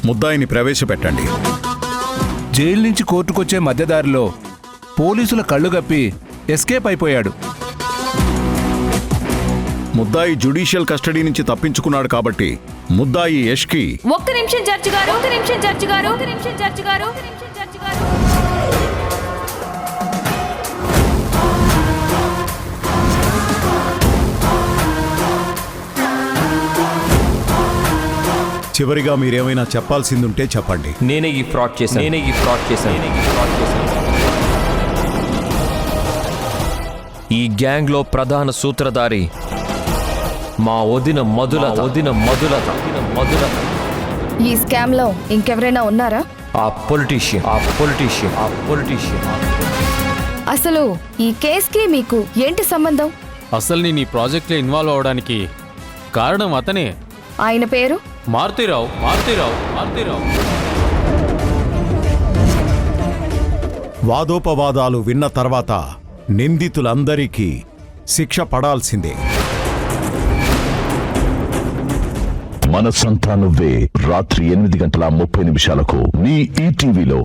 ముద్దాయిని ప్రవేశపెట్టండి. జైలు నుంచి కోర్టుకొచ్చే మధ్యదారిలో పోలీసుల కళ్ళు గప్పి ఎస్కేప్ అయిపోయాడు. ముద్దాయి జ్యుడిషియల్ కస్టడీ నుంచి తప్పించుకున్నాడు కాబట్టి ముద్దాయి యష్కి ఒక్క నిమిషం జడ్జి గారు. చివరిగా మీరేమైనా చెప్పాల్సిందుంటే చెప్పండి. నేనే ఈ ఫ్రాడ్ చేశాను. ఈ గ్యాంగ్ లో ప్రధాన సూత్రధారి మా వదిన మధుల. ఈ స్కామ్ లో ఇంకెవరైనా ఉన్నారా? ఆ పొలిటీషియన్. అసలు ఈ కేసుకి మీకు ఏంటి సంబంధం? అసలు నేను ఈ ప్రాజెక్ట్లో ఇన్వాల్వ్ అవడానికి కారణం అతనే. ఆయన పేరు మారుతీరావు. వాదోపవాదాలు విన్న తర్వాత నిందితులందరికీ శిక్ష పడాల్సిందే. మనసంతా నువ్వే రాత్రి 8:30 మీ ఈటీవీలో.